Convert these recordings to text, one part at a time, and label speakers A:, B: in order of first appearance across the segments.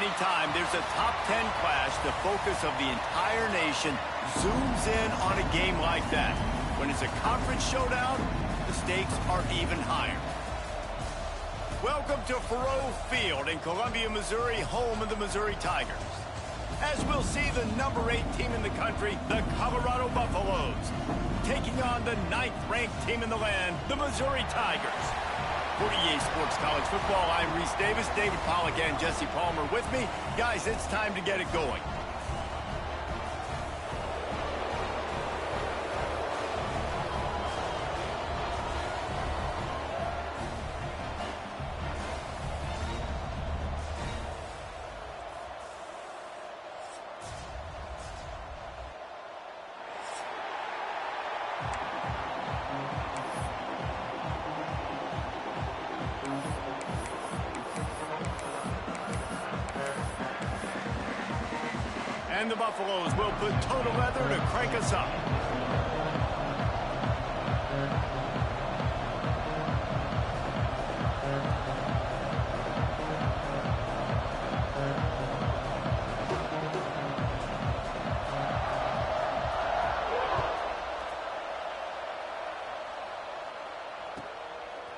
A: Anytime there's a top 10 clash, the focus of the entire nation zooms in on a game like that. When it's a conference showdown, the stakes are even higher. Welcome to Faurot Field in Columbia, Missouri, home of the Missouri Tigers. As we'll see the number 8 team in the country, the Colorado Buffaloes, taking on the 9th-ranked team in the land, the Missouri Tigers. For EA Sports College Football, I'm Reese Davis, David Pollack, and Jesse Palmer with me. Guys, it's time to get it going. And the Buffaloes will put total leather to crank us up.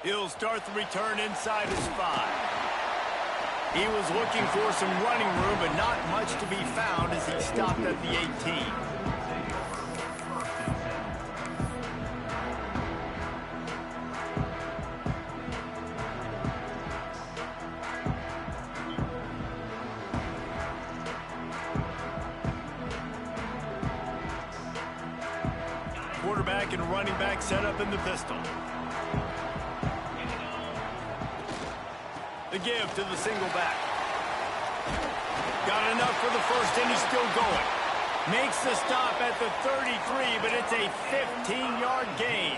A: He'll start the return inside his 5. He was looking for some running room, but not much to be found as he stopped at the 18. Quarterback and running back set up in the pistol. The give to the single back. Got enough for the first, and he's still going. Makes the stop at the 33, but it's a 15-yard gain.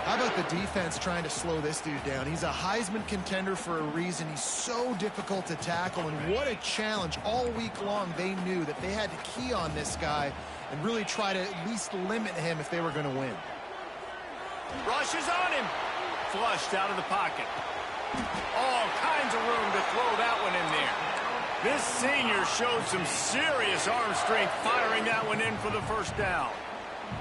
B: How about the defense trying to slow this dude down? He's a Heisman contender for a reason. He's so difficult to tackle, and what a challenge. All week long, they knew that they had to key on this guy and really try to at least limit him if they were going to win.
A: Rushes on him. Flushed out of the pocket. All kinds of room to throw that one in there. This senior showed some serious arm strength firing that one in for the first down.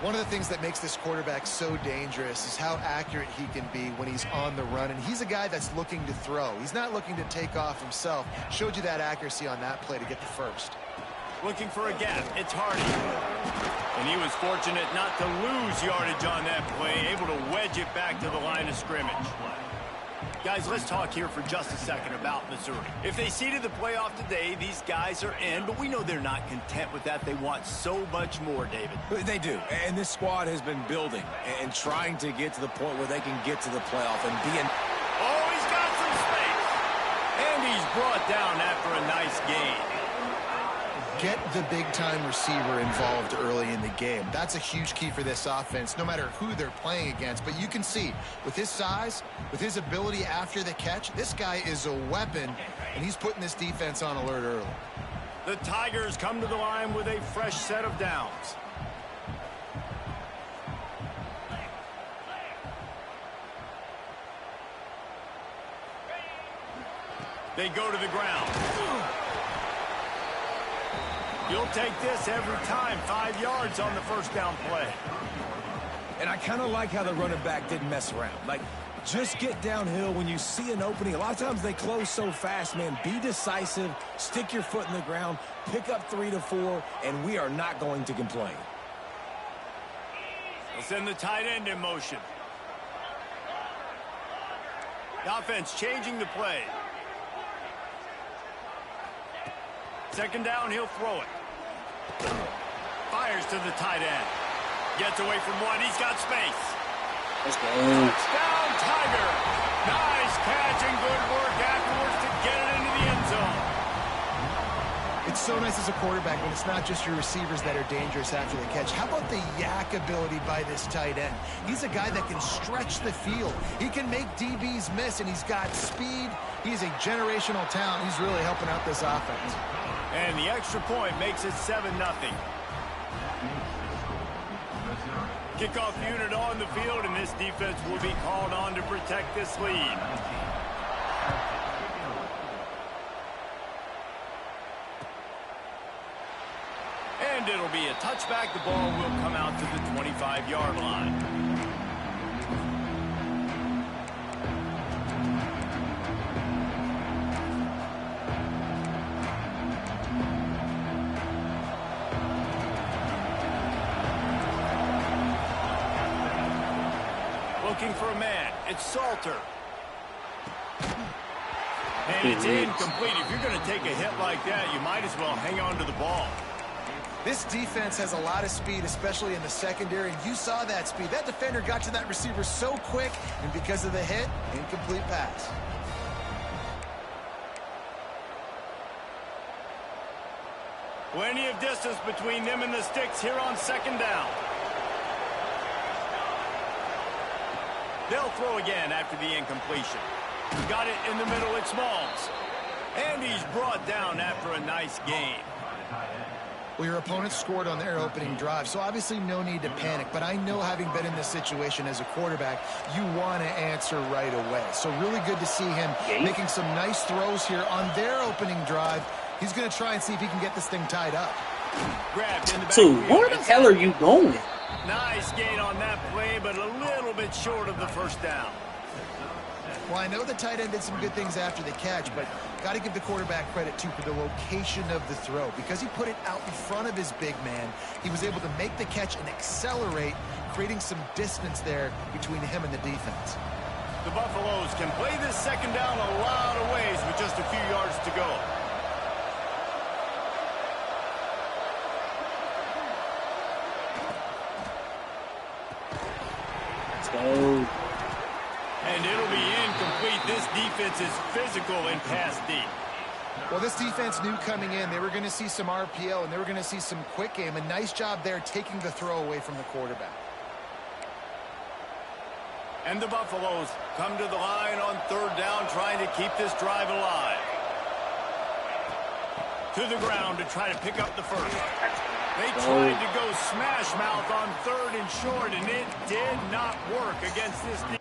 B: One of the things that makes this quarterback so dangerous is how accurate he can be when he's on the run. And he's a guy that's looking to throw. He's not looking to take off himself. Showed you that accuracy on that play to get the first.
A: Looking for a gap. It's Hardy. And he was fortunate not to lose yardage on that play, able to wedge it back to the line of scrimmage. Guys, let's talk here for just a second about Missouri. If they seeded the playoff today, these guys are in, but we know they're not content with that. They want so much more, David.
C: They do, and this squad has been building and trying to get to the point where they can get to the playoff and be in.
A: Oh, he's got some space. And he's brought down after a nice gain.
B: Get the big-time receiver involved early in the game. That's a huge key for this offense, no matter who they're playing against. But you can see, with his size, with his ability after the catch, this guy is a weapon, and he's putting this defense on alert early.
A: The Tigers come to the line with a fresh set of downs. They go to the ground. You'll take this every time. 5 yards on the first down play.
C: And I kind of like how the running back didn't mess around. Like, just get downhill when you see an opening. A lot of times they close so fast, man. Be decisive, stick your foot in the ground, pick up 3 to 4, and we are not going to complain.
A: We'll send the tight end in motion. The offense changing the play. Second down, he'll throw it. Fires to the tight end. Gets away from one. He's got space.
D: Let's go.
A: Touchdown, Tiger. Nice catch and good work afterwards to get it into the end zone.
B: It's so nice as a quarterback when it's not just your receivers that are dangerous after the catch. How about the yak ability by this tight end? He's a guy that can stretch the field. He can make DBs miss, and he's got speed. He's a generational talent. He's really helping out this offense.
A: And the extra point makes it 7-0. Kickoff unit on the field, and this defense will be called on to protect this lead. And it'll be a touchback. The ball will come out to the 25-yard line. Looking for a man. It's Salter. And it's incomplete. If you're going to take a hit like that, you might as well hang on to the ball.
B: This defense has a lot of speed, especially in the secondary, and you saw that speed. That defender got to that receiver so quick, and because of the hit, incomplete pass.
A: Plenty of distance between them and the sticks here on second down. They'll throw again after the incompletion. Got it in the middle, it's Smalls. And he's brought down after a nice gain.
B: Well, your opponent scored on their opening drive, so obviously no need to panic. But I know, having been in this situation as a quarterback, you want to answer right away. So really good to see him making some nice throws here on their opening drive. He's going to try and see if he can get this thing tied up.
A: Grabbed in the back.
D: So where the hell are you going?
A: Nice gain on that play, but a little bit short of the first down.
B: Well, I know the tight end did some good things after the catch, but got to give the quarterback credit, too, for the location of the throw. Because he put it out in front of his big man, he was able to make the catch and accelerate, creating some distance there between him and the defense.
A: The Buffaloes can play this second down a lot of ways with just a few yards to go.
D: Let's go.
A: And it'll be incomplete. This defense is physical and pass deep.
B: Well, this defense knew coming in they were going to see some RPO and they were going to see some quick game. A nice job there taking the throw away from the quarterback.
A: And the Buffaloes come to the line on third down, trying to keep this drive alive. To the ground to try to pick up the first. They tried to go smash mouth on third and short, and it did not work against this defense.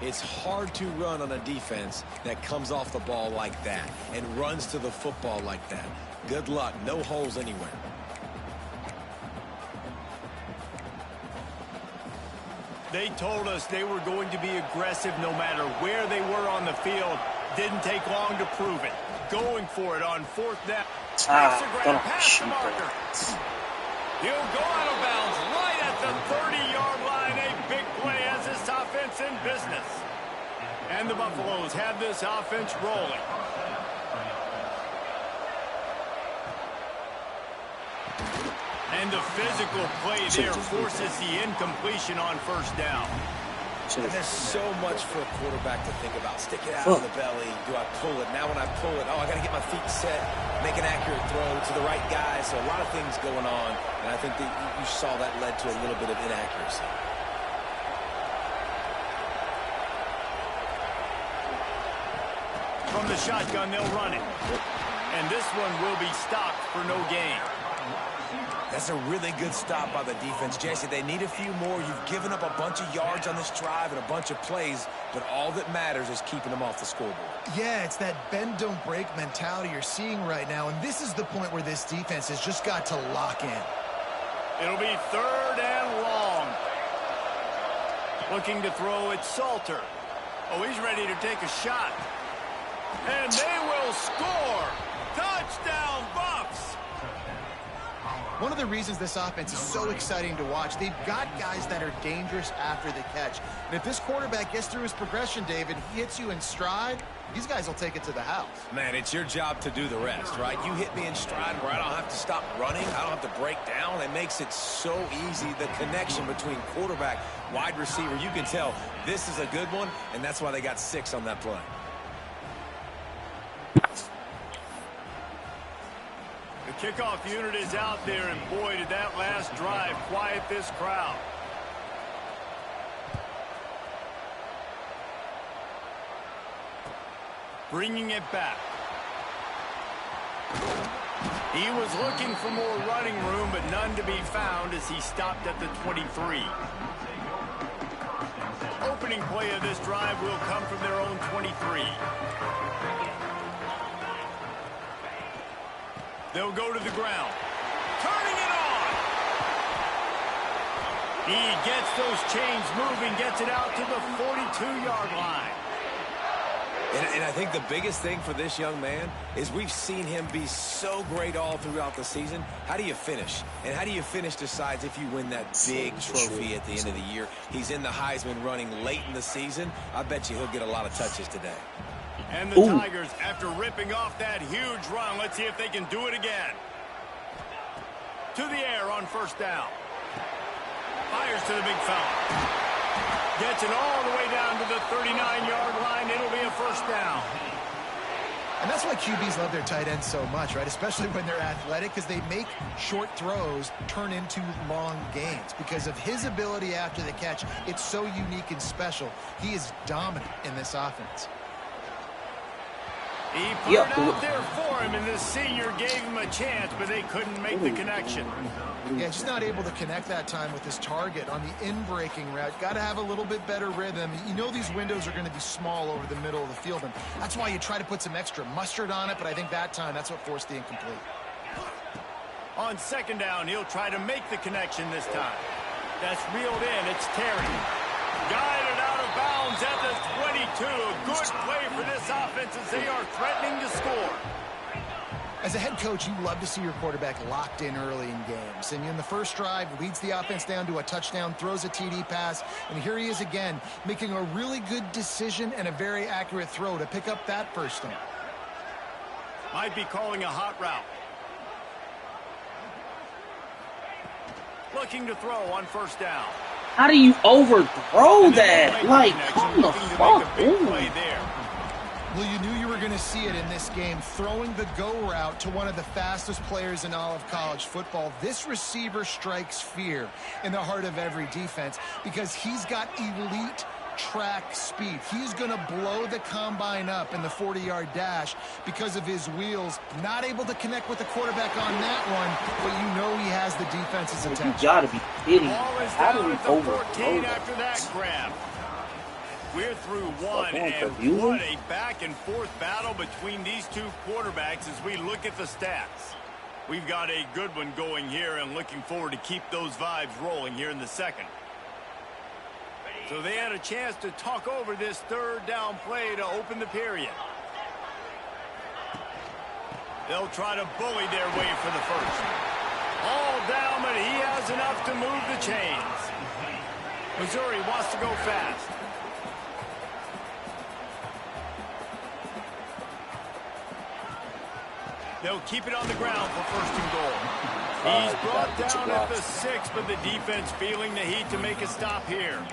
C: It's hard to run on a defense that comes off the ball like that and runs to the football like that. Good luck. No holes anywhere.
A: They told us they were going to be aggressive no matter where they were on the field. Didn't take long to prove it. Going for it on fourth down. Pass the marker. He'll go out of bounds right at the 30-yard line. A big play as this offense in business. And the Buffaloes have this offense rolling. And the physical play there forces the incompletion on first down.
C: And there's so much for a quarterback to think about. Stick it out of the belly. Do I pull it? Now when I pull it, I got to get my feet set, make an accurate throw to the right guy. So a lot of things going on. And I think that you saw that led to a little bit of inaccuracy.
A: From the shotgun, they'll run it. And this one will be stopped for no gain.
C: That's a really good stop by the defense. Jesse, they need a few more. You've given up a bunch of yards on this drive and a bunch of plays, but all that matters is keeping them off the scoreboard.
B: Yeah, it's that bend, don't break mentality you're seeing right now, and this is the point where this defense has just got to lock in.
A: It'll be third and long. Looking to throw, it's Salter. Oh, he's ready to take a shot. And they will score. Touchdown, Buffs.
B: One of the reasons this offense is so exciting to watch, they've got guys that are dangerous after the catch. And if this quarterback gets through his progression, David, he hits you in stride, these guys will take it to the house.
C: Man, it's your job to do the rest, right? You hit me in stride where I don't have to stop running. I don't have to break down. It makes it so easy, the connection between quarterback, wide receiver. You can tell this is a good one, and that's why they got 6 on that play.
A: The kickoff unit is out there, and boy, did that last drive quiet this crowd. Bringing it back. He was looking for more running room, but none to be found as he stopped at the 23. Opening play of this drive will come from their own 23. They'll go to the ground. Turning it on. He gets those chains moving, gets it out to the 42-yard line.
C: And I think the biggest thing for this young man is we've seen him be so great all throughout the season. How do you finish? And how do you finish decides if you win that big trophy at the end of the year. He's in the Heisman running late in the season. I bet you he'll get a lot of touches today.
A: And the Tigers, after ripping off that huge run, let's see if they can do it again. To the air on first down. Fires to the big fella. Gets it all the way down to the 39-yard line. It'll be a first down.
B: And that's why QBs love their tight ends so much, right? Especially when they're athletic, because they make short throws turn into long gains. Because of his ability after the catch, it's so unique and special. He is dominant in this offense.
A: He put it out there for him, and the senior gave him a chance, but they couldn't make the connection.
B: Yeah, just not able to connect that time with his target on the in-breaking route. Got to have a little bit better rhythm. You know these windows are going to be small over the middle of the field, and that's why you try to put some extra mustard on it, but I think that time that's what forced the incomplete.
A: On second down, he'll try to make the connection this time. That's reeled in. It's Terry. Guided out of bounds at the 22. Good play for this offense as they are threatening to score.
B: As a head coach, you love to see your quarterback locked in early in games. And in the first drive, leads the offense down to a touchdown, throws a TD pass, and here he is again, making a really good decision and a very accurate throw to pick up that first down.
A: Might be calling a hot route. Looking to throw on first down.
D: How do you overthrow that? Like, come the fuck on.
B: Well, you knew you were going to see it in this game, throwing the go route to one of the fastest players in all of college football. This receiver strikes fear in the heart of every defense because he's got elite track speed. He's going to blow the combine up in the 40-yard dash because of his wheels. Not able to connect with the quarterback on that one, but you know he has the defense's attention.
D: You got to be kidding. How do we
A: overthrow that? After that grab. We're through one, and what a back-and-forth battle between these two quarterbacks as we look at the stats. We've got a good one going here and looking forward to keep those vibes rolling here in the second. So they had a chance to talk over this third down play to open the period. They'll try to bully their way for the first. All down, but he has enough to move the chains. Missouri wants to go fast. They'll keep it on the ground for first and goal. He's brought down at the 6, but the defense feeling the heat to make a stop here.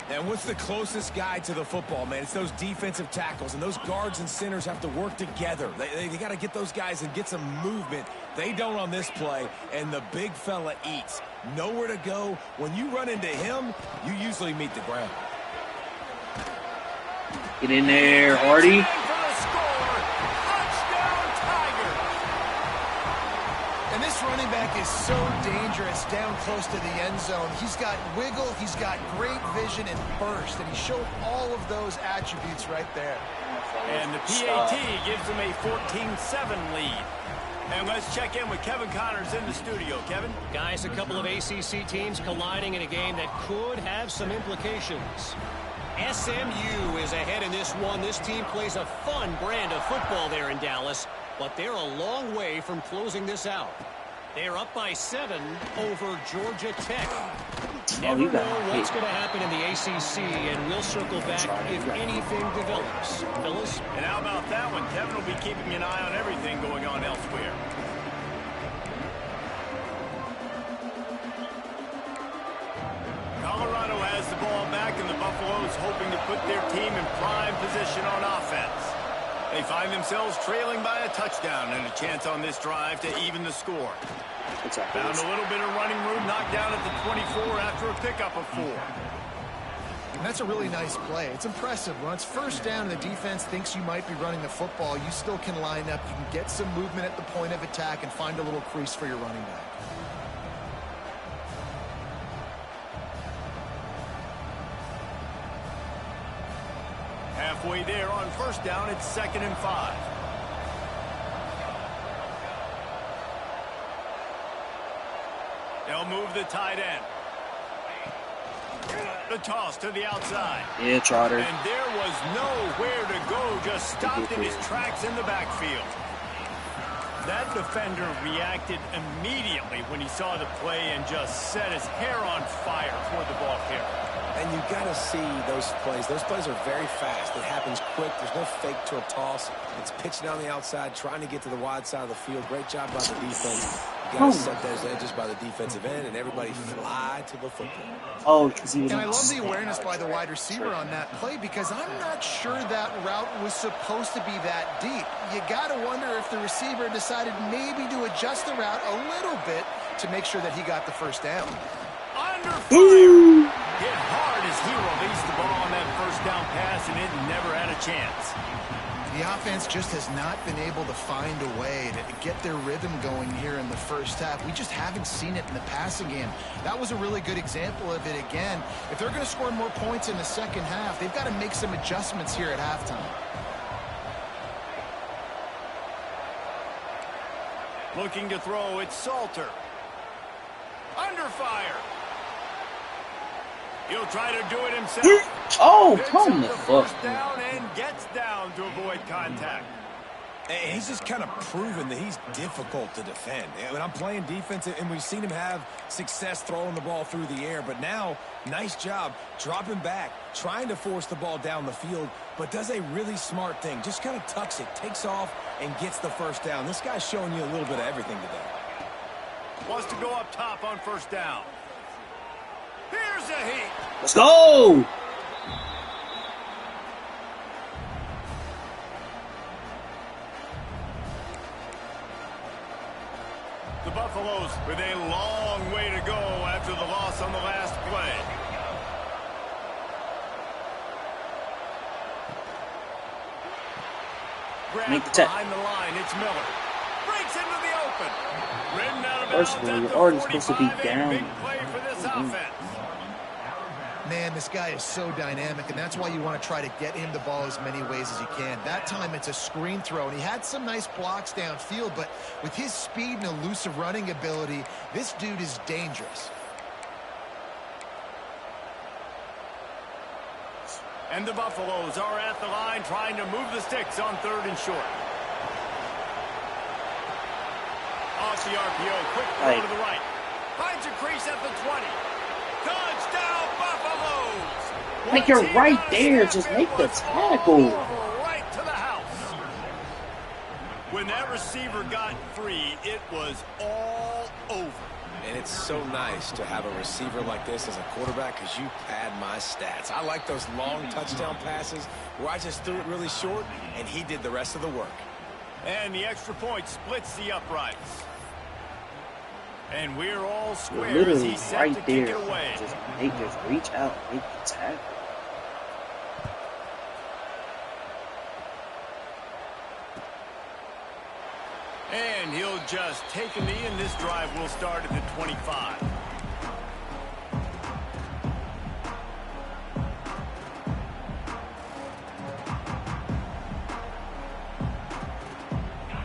C: And what's the closest guy to the football, man? It's those defensive tackles, and those guards and centers have to work together. They got to get those guys and get some movement. They don't on this play, and the big fella eats. Nowhere to go. When you run into him, you usually meet the ground.
D: Get in there, Hardy.
B: And this running back is so dangerous down close to the end zone. He's got wiggle, he's got great vision and burst, and he showed all of those attributes right there.
A: And the PAT gives him a 14-7 lead. And let's check in with Kevin Connors in the studio. Kevin?
E: Guys, a couple of ACC teams colliding in a game that could have some implications. SMU is ahead in this one. This team plays a fun brand of football there in Dallas, but they're a long way from closing this out. They're up by 7 over Georgia Tech.
D: Oh,
E: Never
D: you got
E: know what's
D: it.
E: going to happen in the ACC, and we'll circle back if anything develops. Phyllis?
A: And how about that one? Kevin will be keeping an eye on everything going on elsewhere. Colorado has the ball back, and the Buffaloes hoping to put their team in prime position on offense. They find themselves trailing by a touchdown and a chance on this drive to even the score. Found a little bit of running room, knocked down at the 24 after a pickup of 4.
B: And that's a really nice play. It's impressive. When it's first down and the defense thinks you might be running the football, you still can line up. You can get some movement at the point of attack and find a little crease for your running back.
A: Halfway there on first down, it's 2nd and 5. They'll move the tight end. The toss to the outside.
D: Yeah, Trotter.
A: And there was nowhere to go, just stopped in his tracks in the backfield. That defender reacted immediately when he saw the play and just set his hair on fire toward the ball carrier.
C: And you got to see those plays. Those plays are very fast. It happens quick. There's no fake to a toss. It's pitched down the outside, trying to get to the wide side of the field. Great job by the defense. You got to set those edges by the defensive end, and everybody fly to the football.
D: Oh, because he was.
B: And I love the awareness by the wide receiver on that play, because I'm not sure that route was supposed to be that deep. You got to wonder if the receiver decided maybe to adjust the route a little bit to make sure that he got the first down.
A: Under fire. Hit hard as he released the ball on that first down pass, and it never had a chance.
B: The offense just has not been able to find a way to get their rhythm going here in the first half. We just haven't seen it in the passing game. That was a really good example of it again. If they're going to score more points in the second half, they've got to make some adjustments here at halftime.
A: Looking to throw, it's Salter. Under fire. He'll try to do it himself.
D: Oh, come the fuck.
A: Down and gets down to avoid contact.
C: And he's just kind of proven that he's difficult to defend. When I'm playing defense, and we've seen him have success throwing the ball through the air, but now, nice job dropping back, trying to force the ball down the field, but does a really smart thing. Just kind of tucks it, takes off, and gets the first down. This guy's showing you a little bit of everything today.
A: Wants to go up top on first down. Here's a heat.
D: Let's go.
A: The Buffaloes with a long way to go after the loss on the last play. Grabbed behind the line, it's Miller. Breaks into the open. Ridden out of bounds
D: Personally,
A: at
D: you're
A: the
D: already supposed to be
A: 45,
D: down.
A: big play for this offense.
B: Man, this guy is so dynamic, and that's why you want to try to get him the ball as many ways as you can. That time, it's a screen throw, and he had some nice blocks downfield, but with his speed and elusive running ability, this dude is dangerous.
A: And the Buffaloes are at the line trying to move the sticks on 3rd and short. Off the RPO, quick throw to the right. Finds a crease at the 20. Touchdown, Buffaloes!
D: Like, you're right there. Just make the tackle.
A: Right to the house. When that receiver got free, it was all over.
C: And it's so nice to have a receiver like this as a quarterback, because you pad my stats. I like those long touchdown passes where I just threw it really short, and he did the rest of the work.
A: And the extra point splits the uprights. And we're all square
D: You're
A: as
D: literally
A: he's set
D: right
A: to
D: there.
A: kick it away.
D: Just reach out, make the tackle.
A: And he'll just take a knee, and this drive will start at the 25.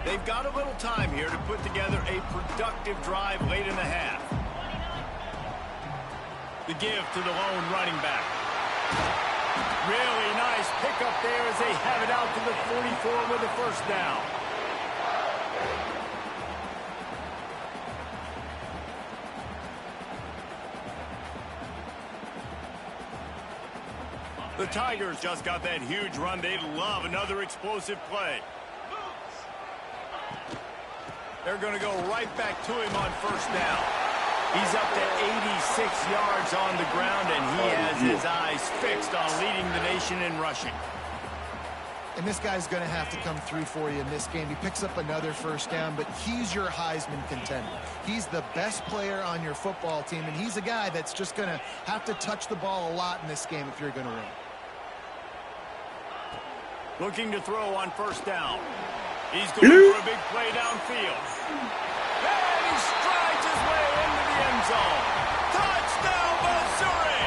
A: They've got a little time here to put together a productive drive late in the half. The give to the lone running back. Really nice pickup there as they have it out to the 44 with a first down. The Tigers just got that huge run. They love another explosive play. They're going to go right back to him on first down. He's up to 86 yards on the ground, and he has his eyes fixed on leading the nation in rushing.
B: And this guy's going to have to come through for you in this game. He picks up another first down, but he's your Heisman contender. He's the best player on your football team, and he's a guy that's just going to have to touch the ball a lot in this game if you're going to win.
A: Looking to throw on first down. He's going for a big play downfield. And he strides his way into the end zone. Touchdown, Missouri!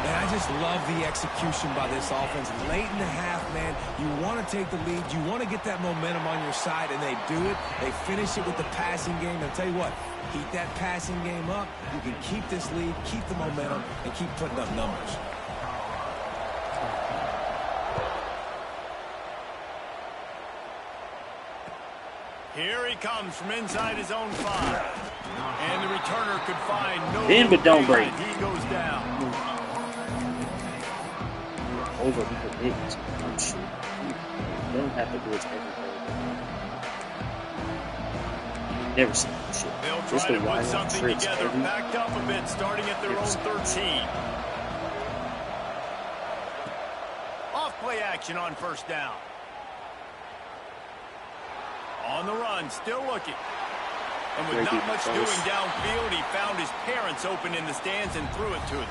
C: Man, I just love the execution by this offense. Late in the half, man, you want to take the lead. You want to get that momentum on your side, and they do it. They finish it with the passing game. And I'll tell you what, keep that passing game up. You can keep this lead, keep the momentum, and keep putting up numbers.
A: Here he comes from inside his own 5. And the returner could find no
D: Bend but don't break.
A: He goes down.
D: Over the bigs. I'm sure. They don't have to do it every day. Never seen that shit.
A: They'll
D: Just
A: try
D: a
A: to put
D: wide
A: something
D: tricks,
A: together,
D: baby.
A: backed up a bit, starting at their own 13. Off play action on first down. On the run, still looking. And with not much doing downfield, he found his parents open in the stands and threw it to them.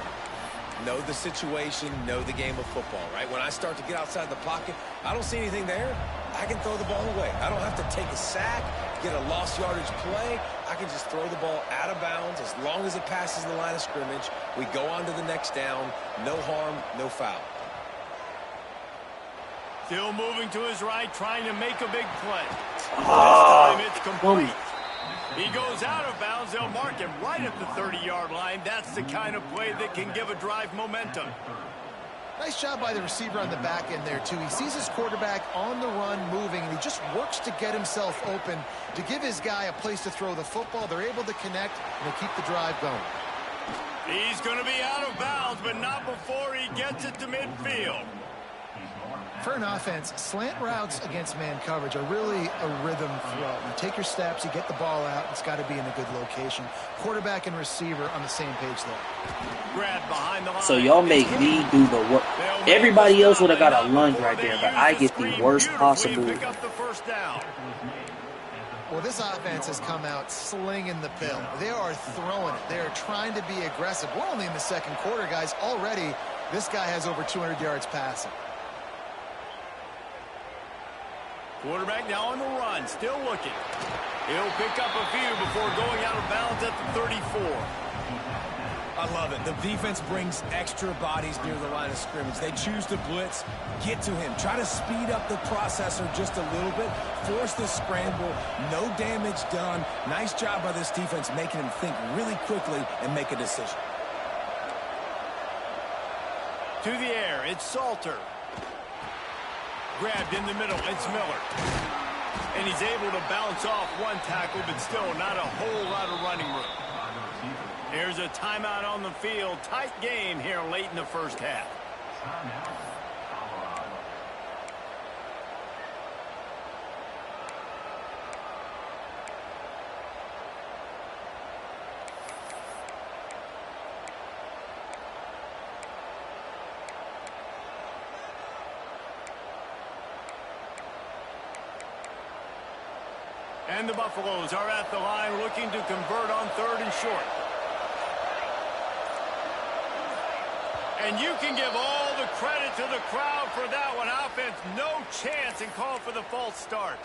C: Know the situation, know the game of football, right? When I start to get outside the pocket, I don't see anything there, I can throw the ball away. I don't have to take a sack, get a lost yardage play. I can just throw the ball out of bounds as long as it passes the line of scrimmage. We go on to the next down. No harm, no foul.
A: Still moving to his right, trying to make a big play. This time it's complete. He goes out of bounds. They'll mark him right at the 30-yard line. That's the kind of play that can give a drive momentum.
B: Nice job by the receiver on the back end there, too. He sees his quarterback on the run moving, and he just works to get himself open to give his guy a place to throw the football. They're able to connect, and they keep the drive going.
A: He's going to be out of bounds, but not before he gets it to midfield.
B: For an offense, slant routes against man coverage are really a rhythm throw. You take your steps, you get the ball out, it's got to be in a good location. Quarterback and receiver on the same page there.
A: Grabbed behind the line.
D: So y'all make me do the work. Everybody else would have got a lunge right there, but I get the worst possible.
A: Pick up the first down.
B: Well, this offense has come out slinging the pill. They are throwing it. They are trying to be aggressive. We're only in the second quarter, guys. Already, this guy has over 200 yards passing.
A: Quarterback now on the run, still looking. He'll pick up a few before going out of bounds at the 34.
C: I love it. The defense brings extra bodies near the line of scrimmage. They choose to blitz, get to him, try to speed up the processor just a little bit, force the scramble, no damage done. Nice job by this defense making him think really quickly and make a decision.
A: To the air, it's Salter. Grabbed in the middle, it's Miller. And he's able to bounce off one tackle, but still not a whole lot of running room. Here's a timeout on the field. Tight game here late in the first half. And the Buffaloes are at the line looking to convert on 3rd and short. And you can give all the credit to the crowd for that one. Offense, no chance, and call for the false start.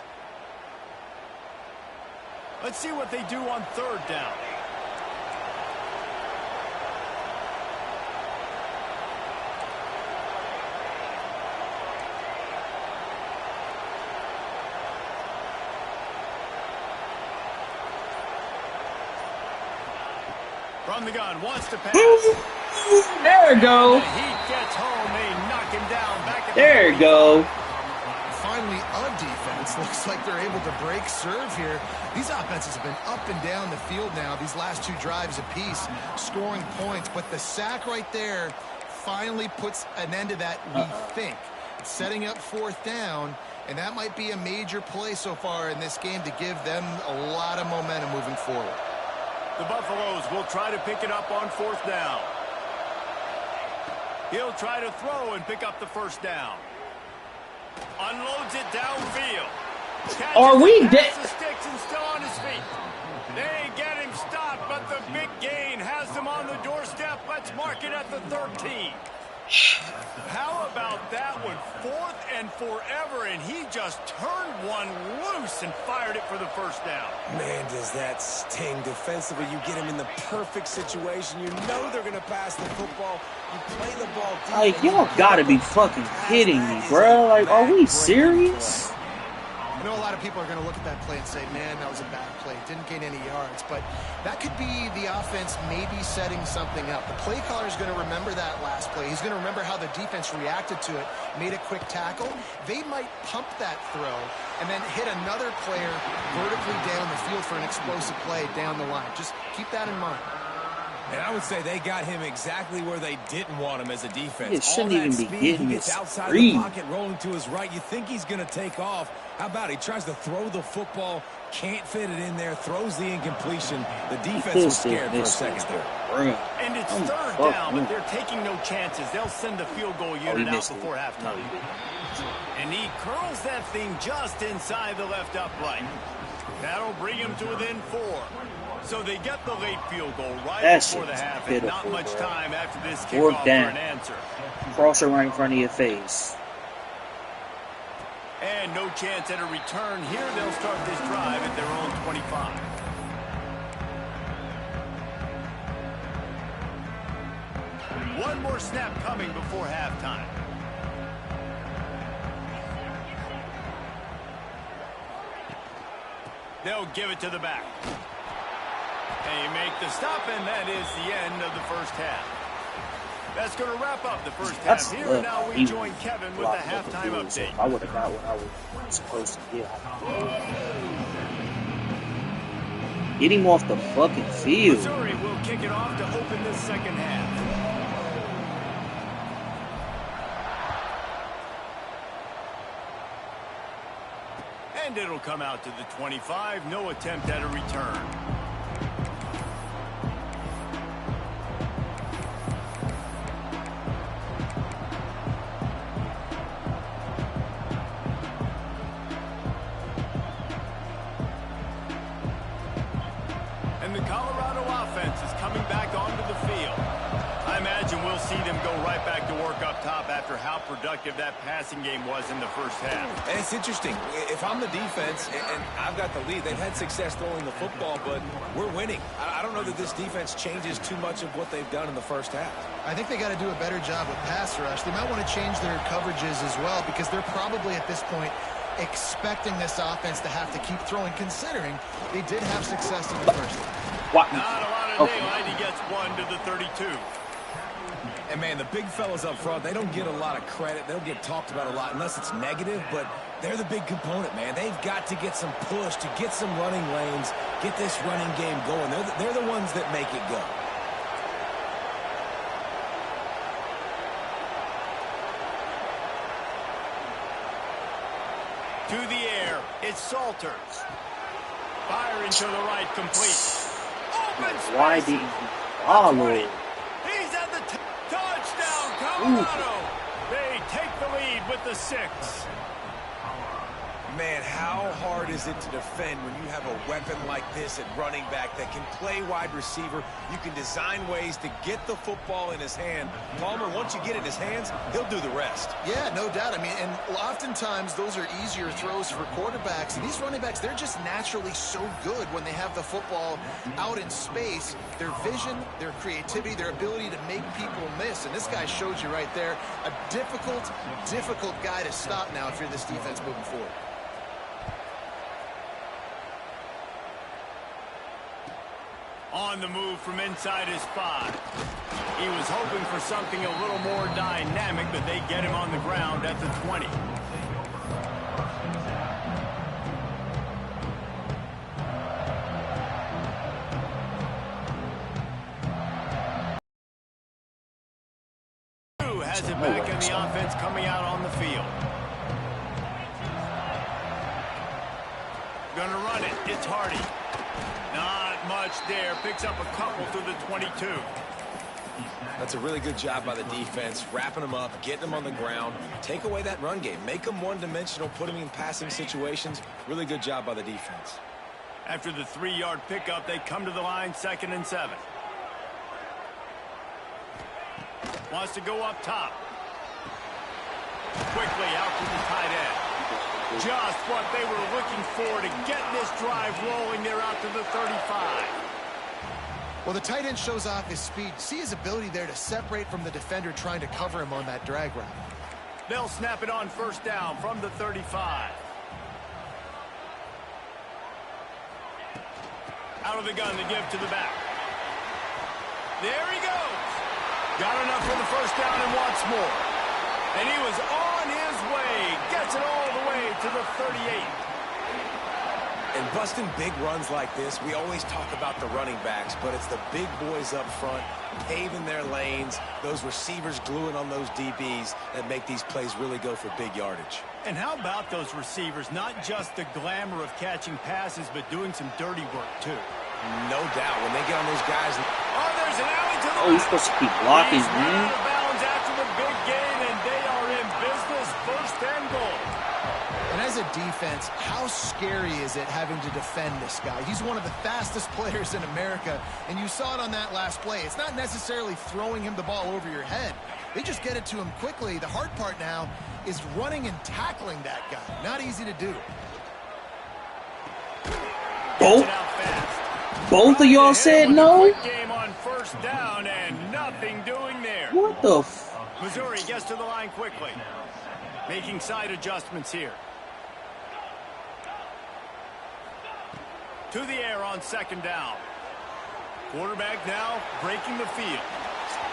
A: Let's see what they do on 3rd down. From the gun, wants to pass.
D: There you go.
A: The Heat gets home. They knock him down. Back at
D: There you go.
B: Finally, on defense, looks like they're able to break serve here. These offenses have been up and down the field now, these last 2 drives apiece, scoring points. But the sack right there finally puts an end to that, we think. Setting up 4th down, and that might be a major play so far in this game to give them a lot of momentum moving forward.
A: The Buffaloes will try to pick it up on 4th down. He'll try to throw and pick up the 1st down. Unloads it downfield.
D: Are we dead?
A: The sticks and still on his feet. They get him stopped, but the big gain has them on the doorstep. Let's mark it at the 13. How about that one? 4th and forever, and he just turned one loose and fired it for the 1st down.
C: Man, does that sting defensively. You get him in the perfect situation. You know they're going to pass the football. You play the ball deep.
D: Like, y'all gotta be fucking kidding me, bro. Like, are we serious?
B: I know a lot of people are going to look at that play and say, man, that was a bad play. Didn't gain any yards. But that could be the offense maybe setting something up. The play caller is going to remember that last play. He's going to remember how the defense reacted to it, made a quick tackle. They might pump that throw and then hit another player vertically down the field for an explosive play down the line. Just keep that in mind.
C: And I would say they got him exactly where they didn't want him as a defense.
D: It shouldn't even be getting
C: he gets
D: this
C: outside
D: free.
C: the pocket, rolling to his right. You think he's going to take off. How about he tries to throw the football, can't fit it in there, throws the incompletion. The defense was scared for a second there.
A: And it's 3rd down, but they're taking no chances. They'll send the field goal unit out before halftime. And he curls that thing just inside the left upright. That'll bring him to within 4. So they get the late field goal right before the half, and not much time after this kickoff for an answer.
D: Crosser right in front of your face.
A: And no chance at a return here. They'll start this drive at their own 25. One more snap coming before halftime. They'll give it to the back. They make the stop, and that is the end of the 1st half. That's going to wrap up the 1st half here. Now we join Kevin with the halftime update.
D: I would have got what I was supposed to get. Get him off the fucking field.
A: Missouri will kick it off to open the 2nd half. And it'll come out to the 25. No attempt at a return. And the Colorado offense is coming back onto the field. I imagine we'll see them go right back to work up top after how productive that passing game was in the 1st half.
C: And it's interesting. If I'm the defense and I've got the lead, they've had success throwing the football, but we're winning. I don't know that this defense changes too much of what they've done in the 1st half.
B: I think they got to do a better job with pass rush. They might want to change their coverages as well, because they're probably at this point expecting this offense to have to keep throwing, considering they did have success in the 1st half.
D: What?
A: Not a lot of daylight. He gets one to the 32.
C: And, man, the big fellas up front, they don't get a lot of credit. They'll get talked about a lot unless it's negative, but they're the big component, man. They've got to get some push, to get some running lanes, get this running game going. They're the ones that make it go.
A: To the air, it's Salters. Firing to the right, complete. Open space.
D: Why did he follow?
A: He's at the touchdown, Colorado. They take the lead with the 6.
C: Man, how hard is it to defend when you have a weapon like this at running back that can play wide receiver? You can design ways to get the football in his hand. Palmer, once you get it in his hands, he'll do the rest.
B: Yeah, no doubt. I mean, and oftentimes those are easier throws for quarterbacks. And these running backs, they're just naturally so good when they have the football out in space. Their vision, their creativity, their ability to make people miss. And this guy showed you right there, a difficult guy to stop now if you're this defense moving forward.
A: On the move from inside his 5. He was hoping for something a little more dynamic, but they get him on the ground at the 20. has it back in the offense coming out on the field. Gonna run it. It's Hardy. Not much there. Picks up a couple through the 22.
C: That's a really good job by the defense, wrapping them up, getting them on the ground. Take away that run game. Make them one-dimensional, put them in passing situations. Really good job by the defense.
A: After the 3-yard pickup, they come to the line, 2nd and 7. Wants to go up top. Quickly out to the tight end. Just what they were looking for to get this drive rolling. They're out to the 35.
B: Well, the tight end shows off his speed. See his ability there to separate from the defender trying to cover him on that drag route.
A: They'll snap it on 1st down from the 35. Out of the gun to give to the back. There he goes. Got enough for the 1st down and wants more. And he was on his way. Gets it all the way to the 38.
C: And busting big runs like this, we always talk about the running backs, but it's the big boys up front, paving their lanes, those receivers gluing on those DBs that make these plays really go for big yardage.
A: And how about those receivers? Not just the glamour of catching passes, but doing some dirty work, too.
C: No doubt. When they get on those guys.
A: Oh, there's an alley to the
D: Oh, he's supposed to keep blocking,
A: He's
D: man.
A: out of bounds after the big gain, and they are in business. 1st and goal.
B: And as a defense, how scary is it having to defend this guy? He's one of the fastest players in America, and you saw it on that last play. It's not necessarily throwing him the ball over your head. They just get it to him quickly. The hard part now is running and tackling that guy. Not easy to do.
D: Both of y'all said no?
A: Game on 1st down and nothing doing there.
D: What the f...
A: Missouri gets to the line quickly. Making side adjustments here. To the air on 2nd down. Quarterback now breaking the field.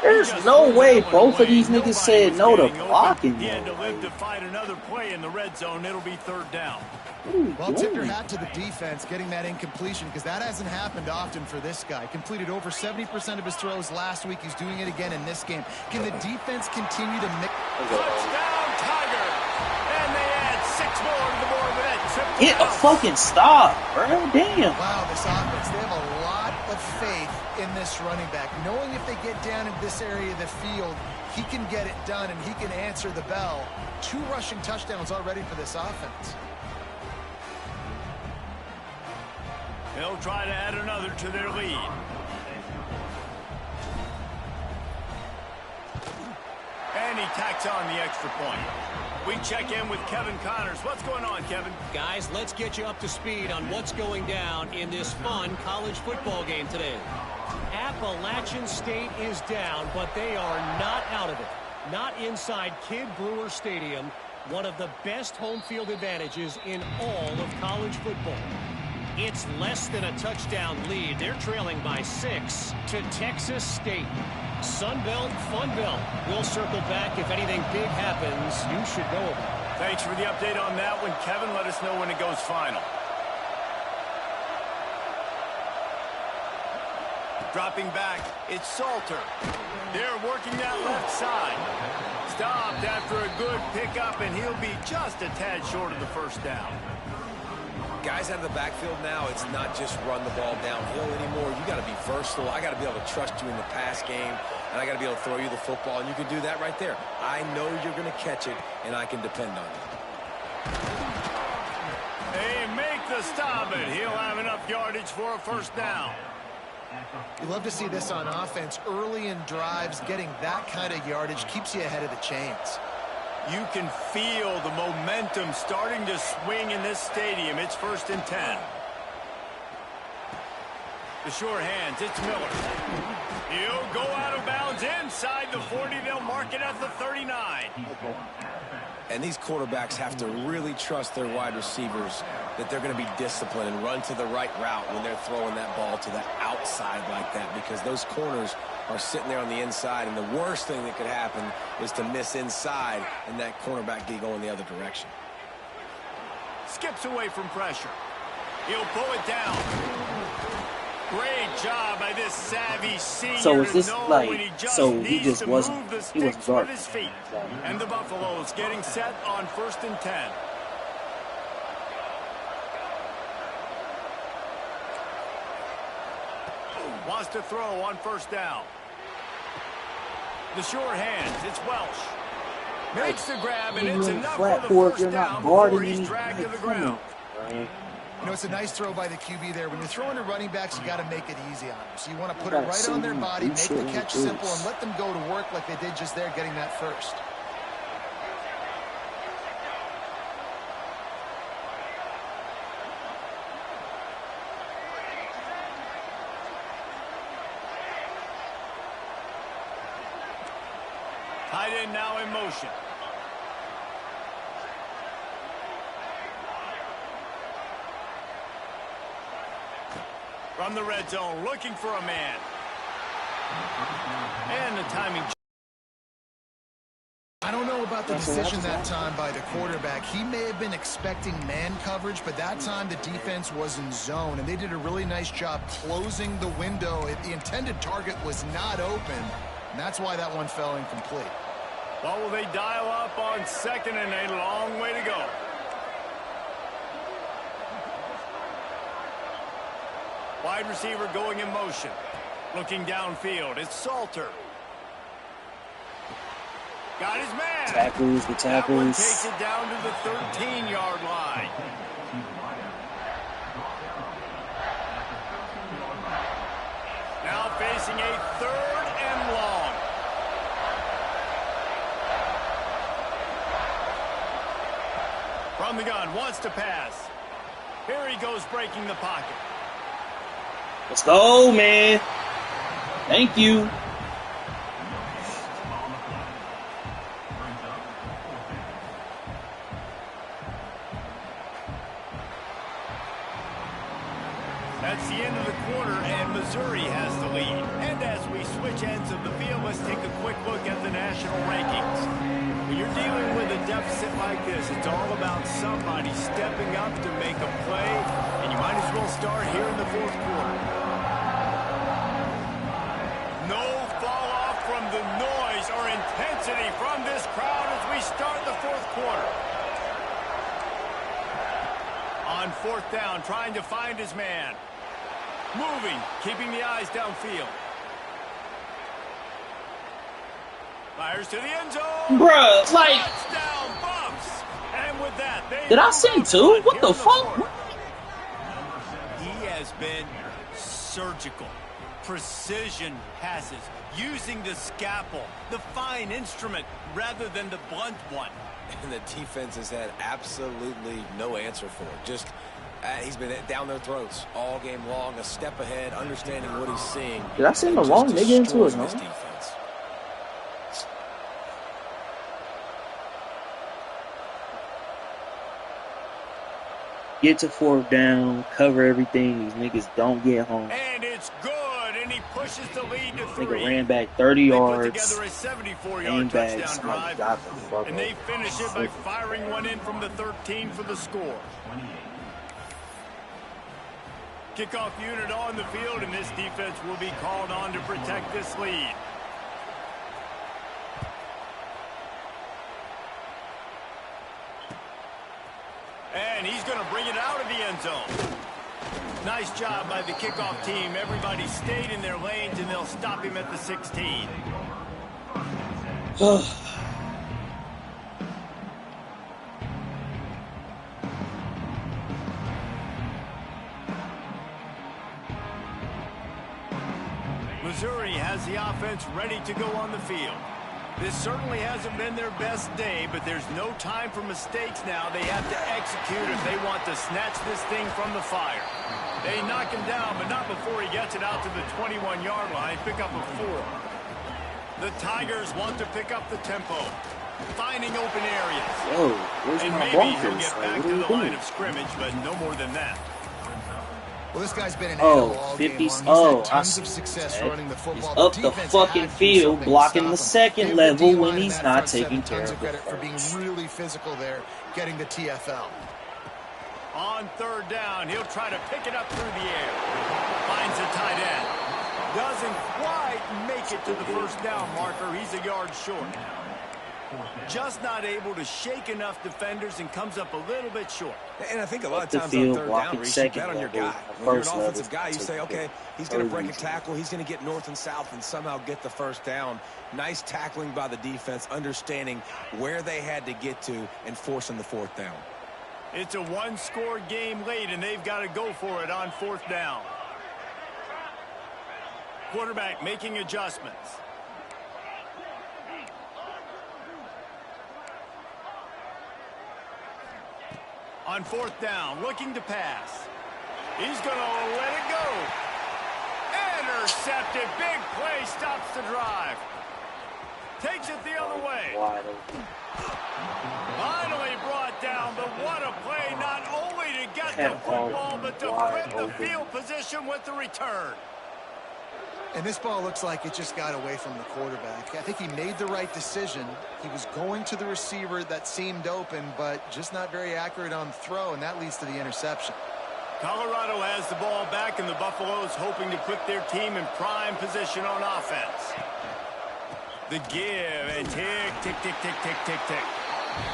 D: There's no way both of these niggas said no to blocking.
A: He had to live to fight another play in the red zone. It'll be 3rd down.
B: Well, tip your hat to the defense getting that incompletion, because that hasn't happened often for this guy. Completed over 70% of his throws last week. He's doing it again in this game. Can the defense continue to mix?
A: Touchdown, Tiger! And they add 6 more to the board with that triple.
D: Get a fucking stop, bro. Damn.
B: Wow, this offense, they have a lot of faith in this running back, knowing if they get down in this area of the field, he can get it done and he can answer the bell. 2 rushing touchdowns already for this offense.
A: They'll try to add another to their lead. And he tacks on the extra point. We check in with Kevin Connors. What's going on, Kevin?
E: Guys, let's get you up to speed on what's going down in this fun college football game today. Appalachian State is down, but they are not out of it. Not inside Kidd Brewer Stadium, one of the best home field advantages in all of college football. It's less than a touchdown lead. They're trailing by 6 to Texas State. Sunbelt, Funbelt. We'll circle back if anything big happens. You should know about it.
A: Thanks for the update on that one, Kevin. Let us know when it goes final. Dropping back, it's Salter. They're working that left side. Stopped after a good pickup, and he'll be just a tad short of the 1st down.
C: Guys out of the backfield now, it's not just run the ball downhill anymore. You got to be versatile. I got to be able to trust you in the pass game, and I got to be able to throw you the football, and you can do that right there. I know you're going to catch it, and I can depend on you.
A: They make the stop, and he'll have enough yardage for a 1st down.
B: You love to see this on offense. Early in drives, getting that kind of yardage keeps you ahead of the chains.
A: You can feel the momentum starting to swing in this stadium. It's 1st and 10. The sure hands, it's Miller. He'll go out of bounds inside the 40. They'll mark it at the 39.
C: And these quarterbacks have to really trust their wide receivers that they're going to be disciplined and run to the right route when they're throwing that ball to the outside like that, because those corners are sitting there on the inside, and the worst thing that could happen is to miss inside and that cornerback get going the other direction.
A: Skips away from pressure. He'll pull it down. Great job by this savvy senior.
D: So is this like,
A: when he just
D: so he just wasn't, he wasn't
A: with
D: guarding.
A: his feet. And the Buffaloes getting set on 1st and 10. Wants to throw on 1st down. The short hands, it's Welsh. Makes the grab, and it's enough for the first down before he's dragged to the ground.
B: You know, it's a nice throw by the QB there. When you're throwing to running backs, you got to make it easy on them. So you want to put it right on their body, make the catch simple, and let them go to work like they did just there, getting that first.
A: Tight end now in motion. From the red zone, looking for a man. And the timing.
B: I don't know about the decision that time by the quarterback. He may have been expecting man coverage, but that time the defense was in zone, and they did a really nice job closing the window. The intended target was not open, and that's why that one fell incomplete.
A: What will they dial up on 2nd and a long way to go? Wide receiver going in motion. Looking downfield, it's Salter. Got his man.
D: Tackles, the
A: That one
D: tackles.
A: takes it down to the 13-yard line. Now facing a 3rd and long. From the gun, wants to pass. Here he goes, breaking the pocket.
D: Let's go, man. Thank you.
A: That's the end of the quarter, and Missouri has the lead. And as we switch ends of the field, let's take a quick look at the national rankings. When you're dealing with a deficit like this, it's all about somebody stepping up to make a play, and you might as well start here in the 4th quarter. No fall off from the noise or intensity from this crowd as we start the 4th quarter. On 4th down, trying to find his man. Moving, keeping the eyes downfield. Fires to the end zone.
D: Bruh, like,
A: Touchdown, Buffs. And with that,
D: did I send 2? What the fuck?
A: He has been surgical. Precision passes, using the scalpel, the fine instrument, rather than the blunt one.
C: And the defense has had absolutely no answer for it. Just, he's been down their throats all game long, a step ahead, understanding what he's seeing.
D: Did I send the wrong nigga into it, huh?
C: Defense.
D: Get to 4th down, cover everything. These niggas don't get home.
A: And it's good, and he pushes the lead to 3.
D: Nigga ran back 30
A: They put
D: yards.
A: together a 74-yard
D: Aim
A: touchdown
D: bags.
A: drive,
D: Got the fuck
A: and they
D: up.
A: finish it by firing one in from the 13 for the score. Kickoff unit on the field, and this defense will be called on to protect this lead. And he's going to bring it out of the end zone. Nice job by the kickoff team. Everybody stayed in their lanes, and they'll stop him at the 16. Missouri has the offense ready to go on the field. This certainly hasn't been their best day, but there's no time for mistakes now. They have to execute if they want to snatch this thing from the fire. They knock him down, but not before he gets it out to the 21-yard line. Pick up a 4. The Tigers want to pick up the tempo, finding open areas.
D: Yo, where's
A: And
D: my
A: maybe he'll
D: bunkers?
A: get
D: Like,
A: back
D: what
A: to
D: are
A: the
D: we
A: line
D: doing?
A: of scrimmage, but no more than that.
B: Well, this guy's been an
D: Oh,
B: animal all
D: 50.
B: game long. He's
D: Oh,
B: had tons
D: I
B: of success
D: see.
B: running the football.
D: He's up the
B: defense
D: fucking
B: had to do
D: field,
B: something to
D: blocking
B: stop
D: the
B: him.
D: second
B: Give the
D: level
B: D-line
D: when
B: and
D: he's
B: that
D: not
B: front seven
D: taking care
B: tons
D: of
B: of
D: the
B: credit for being
D: first.
B: really physical there, getting the TFL.
A: On 3rd down, he'll try to pick it up through the air. Finds a tight end. Doesn't quite make it to the first down marker. He's a yard short. Just not able to shake enough defenders and comes up a little bit short.
C: And I think a lot of times on third down, Reese, you bet on your guy. When you're an offensive guy, you say, okay, he's going to break a tackle. He's going to get north and south and somehow get the first down. Nice tackling by the defense, understanding where they had to get to and forcing the fourth down.
A: It's a one-score game late, and they've got to go for it on fourth down. Quarterback making adjustments. On fourth down, looking to pass. He's going to let it go. Intercepted. Big play stops the drive. Takes it the other way. Finally brought down, but what a play, not only to get the football, but to flip the field position with the return.
B: And this ball looks like it just got away from the quarterback. I think he made the right decision. He was going to the receiver that seemed open, but just not very accurate on the throw, and that leads to the interception.
A: Colorado has the ball back, and the Buffaloes hoping to put their team in prime position on offense. The give, and tick, tick, tick, tick, tick, tick, tick.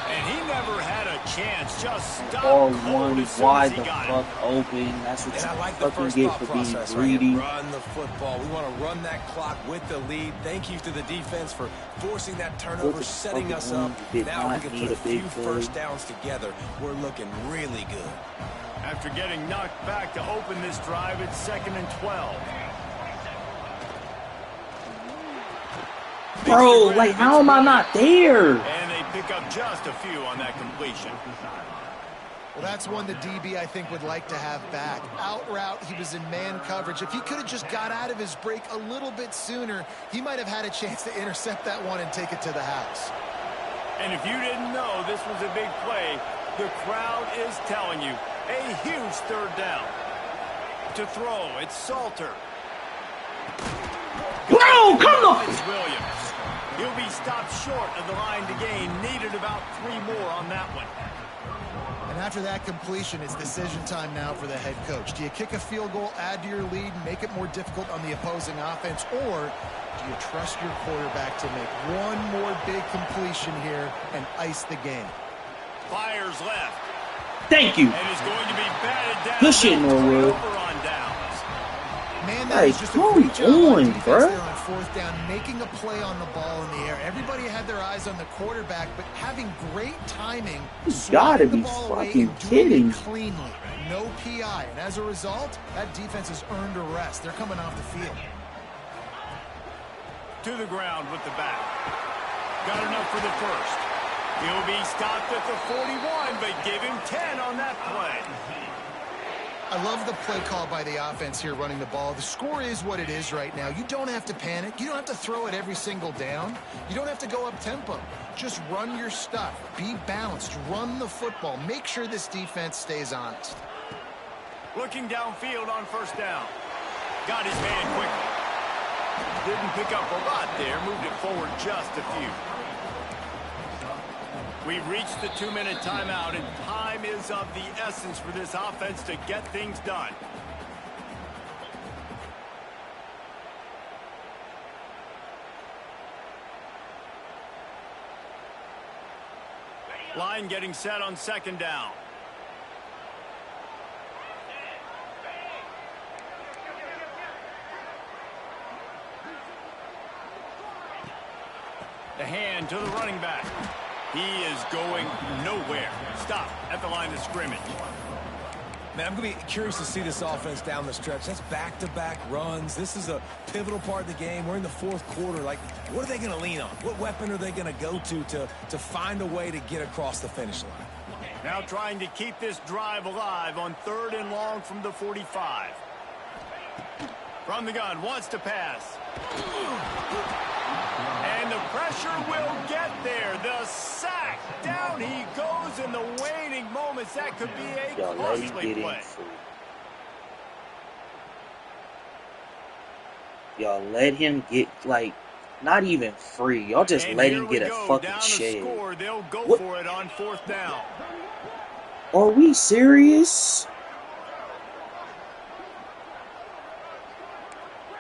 A: And he never had a chance. Just stopped cold as soon as he got it.
D: Open. That's what
C: and I like
D: you
C: the first
D: get
C: thought
D: for being
C: process.
D: greedy.
C: Right? Run the football. We want to run that clock with the lead. Thank you to the defense for forcing that turnover, setting us up. Now we can put a few first downs together. We're looking really good.
A: After getting knocked back to open this drive, it's 2nd and 12.
D: Bro, like, how am I not there?
A: And they pick up just a few on that completion.
B: Well, that's one the DB, I think, would like to have back. Out route, he was in man coverage. If he could have just got out of his break a little bit sooner, he might have had a chance to intercept that one and take it to the house.
A: And if you didn't know this was a big play, the crowd is telling you. A huge third down. To throw, it's Salter.
D: Bro, come on!
A: It's Williams. He'll be stopped short of the line to gain. Needed about 3 more on that one.
B: And after that completion, it's decision time now for the head coach. Do you kick a field goal, add to your lead, and make it more difficult on the opposing offense, or do you trust your quarterback to make one more big completion here and ice the game?
A: Fires left.
D: Thank you.
A: And is going to be batted down.
D: Push it, Norwood.
A: Over on downs.
B: Man, that is just a great job on defense there on fourth down, making a play on the ball in the air. Everybody had their eyes on the quarterback, but having great timing.
D: You gotta be fucking kidding.
B: Cleanly, no PI, and as a result, that defense has earned a rest. They're coming off the field.
A: To the ground with the back. Got enough for the first. He'll be stopped at the 41, but give him 10 on that play.
B: I love the play call by the offense here running the ball. The score is what it is right now. You don't have to panic. You don't have to throw it every single down. You don't have to go up tempo. Just run your stuff. Be balanced. Run the football. Make sure this defense stays honest.
A: Looking downfield on first down. Got his hand quickly. Didn't pick up a lot there. Moved it forward just a few. We've reached the 2-minute timeout, and time is of the essence for this offense to get things done. Line getting set on second down. The hand to the running back. He is going nowhere. Stop at the line of scrimmage.
C: Man, I'm going to be curious to see this offense down the stretch. That's back-to-back runs. This is a pivotal part of the game. We're in the fourth quarter. Like, what are they going to lean on? What weapon are they going to go to find a way to get across the finish line?
A: Now trying to keep this drive alive on 3rd and long from the 45. From the gun, wants to pass. And the pressure will get there. The sack. Down he goes in the waning moments. That could be a costly play.
D: Y'all let him get, like, not even free. Y'all just let him get a fucking shade.
A: They'll go for it on 4th down.
D: Are we serious?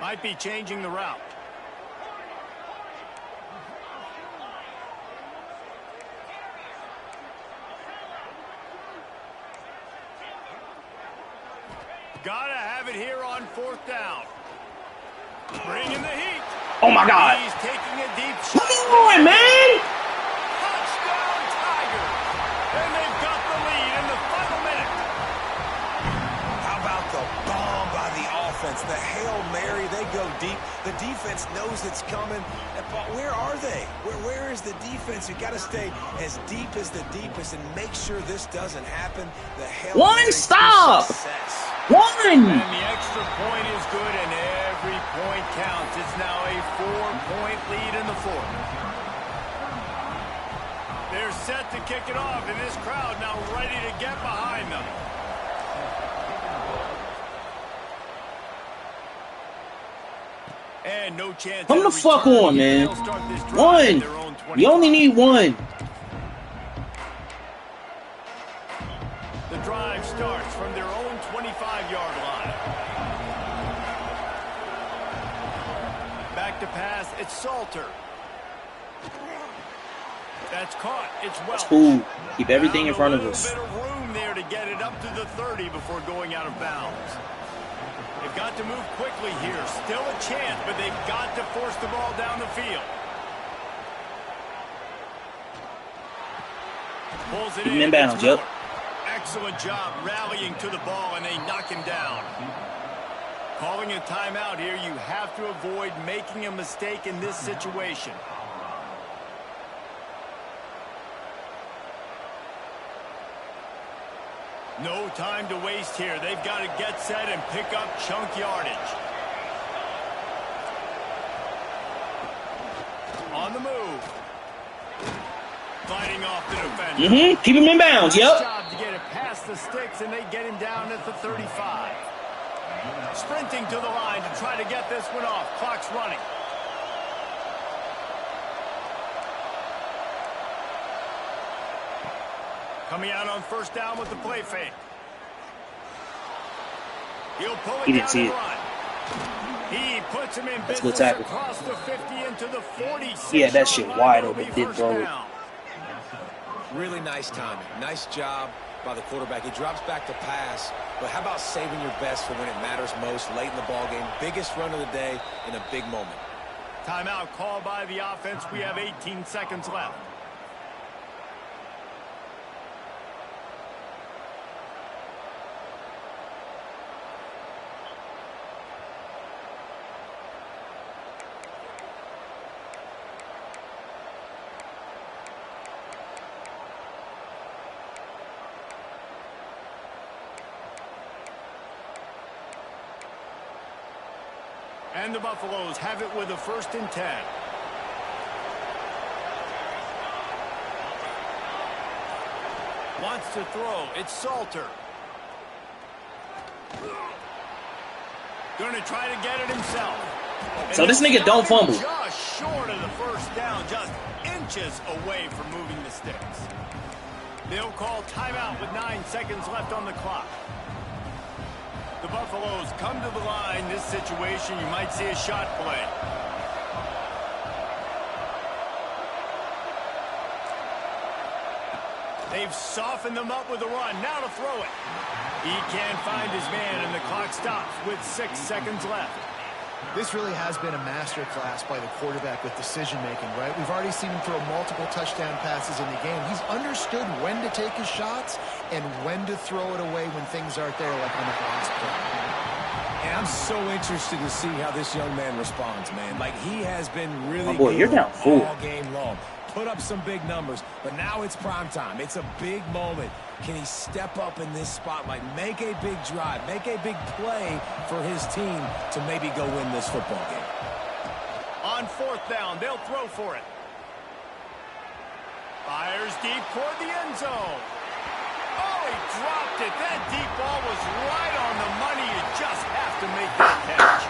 A: Might be changing the route. Gotta have it here on 4th down. Bringing the heat.
D: Oh my God.
A: He's taking a deep shot.
D: Come on, man.
A: Touchdown, Tigers. And they've got the lead in the final minute.
C: How about the bomb by the offense? The Hail Mary, they go deep. The defense knows it's coming. But where are they? Where is the defense? You got to stay as deep as the deepest and make sure this doesn't happen. The Hail Mary
D: stop.
C: Success.
D: One.
A: And the extra point is good, and every point counts. It's now a 4-point lead in the 4th. They're set to kick it off, and this crowd now ready to get behind them. And no chance.
D: Come the fuck on, man. One. You only need one.
A: The drive starts from their own 25-yard line. Back to pass, it's Salter. That's caught. It's well.
D: That's cool. Keep everything in front of us.
A: A little bit of room there to get it up to the 30 before going out of bounds. They've got to move quickly here. Still a chance, but they've got to force the ball down the field. Pulls it in.
D: Inbounds, yep.
A: Excellent job rallying to the ball, and they knock him down. Calling a timeout here, you have to avoid making a mistake in this situation. No time to waste here. They've got to get set and pick up chunk yardage. On the move. Fighting off the defender.
D: Keep him in bounds, yep.
A: Job to get it past the sticks, and they get him down at the 35. Sprinting to the line to try to get this one off. Clock's running. Coming out on 1st down with the play fake. He'll pull it
D: He didn't
A: down
D: see
A: the
D: it.
A: run. He puts him in
D: That's a good
A: business
D: tackle.
A: across the 50 into the 46.
D: He had that shit wide open, didn't throw it.
C: Really nice timing. Nice job by the quarterback. He drops back to pass, but how about saving your best for when it matters most, late in the ball game? Biggest run of the day in a big moment.
A: Timeout called by the offense. We have 18 seconds left. And the Buffaloes have it with a 1st and 10. Wants to throw. It's Salter. Going to try to get it himself.
D: So this nigga don't fumble.
A: Just short of the 1st down, just inches away from moving the sticks. They'll call timeout with 9 seconds left on the clock. The Buffaloes come to the line. This situation, you might see a shot play. They've softened them up with a run. Now to throw it. He can't find his man, and the clock stops with 6 seconds left.
B: This really has been a masterclass by the quarterback with decision-making, right? We've already seen him throw multiple touchdown passes in the game. He's understood when to take his shots and when to throw it away when things aren't there, like on that last play.
C: And I'm so interested to see how this young man responds, man. Like, he has been really
D: My boy,
C: good
D: you're down full.
C: all game long. Put up some big numbers, but now it's prime time. It's a big moment. Can he step up in this spotlight, make a big drive, make a big play for his team to maybe go win this football game?
A: On 4th down, they'll throw for it. Fires deep toward the end zone. Oh, he dropped it. That deep ball was right on the money. You just have to make that catch.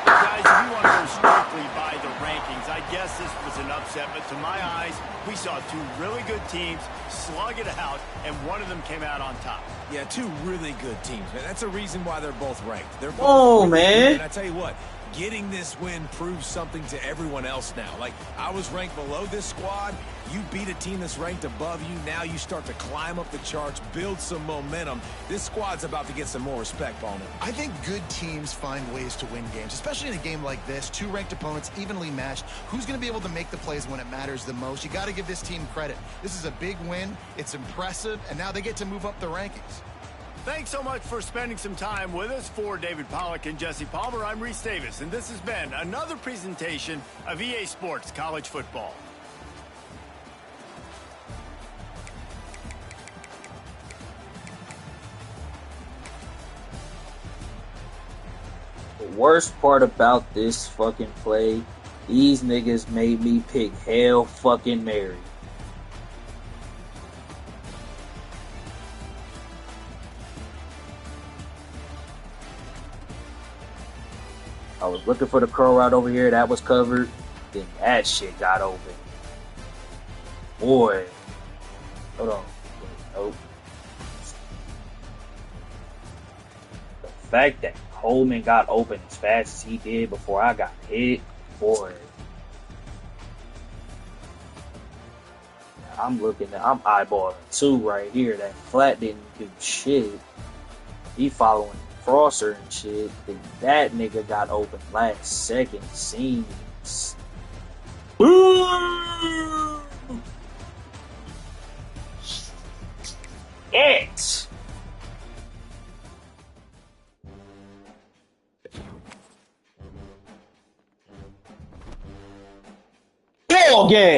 A: Guys, if you want to go strictly by the rankings, I guess this was an upset, but to my eyes, we saw 2 really good teams slug it out, and one of them came out on top.
C: Yeah, 2 really good teams, man. That's a reason why they're both ranked. They're both
D: Oh,
C: really
D: man.
C: good. And I tell you what, getting this win proves something to everyone else now. Like, I was ranked below this squad. You beat a team that's ranked above you. Now you start to climb up the charts, build some momentum. This squad's about to get some more respect, Ballman.
B: I think good teams find ways to win games, especially in a game like this. Two ranked opponents, evenly matched. Who's going to be able to make the plays when it matters the most? You got to give this team credit. This is a big win. It's impressive, and now they get to move up the rankings.
A: Thanks so much for spending some time with us. For David Pollack and Jesse Palmer, I'm Reese Davis, and this has been another presentation of EA Sports College Football.
D: The worst part about this fucking play, these niggas made me pick Hail fucking Mary. I was looking for the curl route over here. That was covered. Then that shit got open. Boy. Hold on. Nope. The fact that Coleman got open as fast as he did before I got hit. Boy. I'm eyeballing two right here. That flat didn't do shit. He following crosser and shit. Then that nigga got open last second. Scenes. It. Ball game.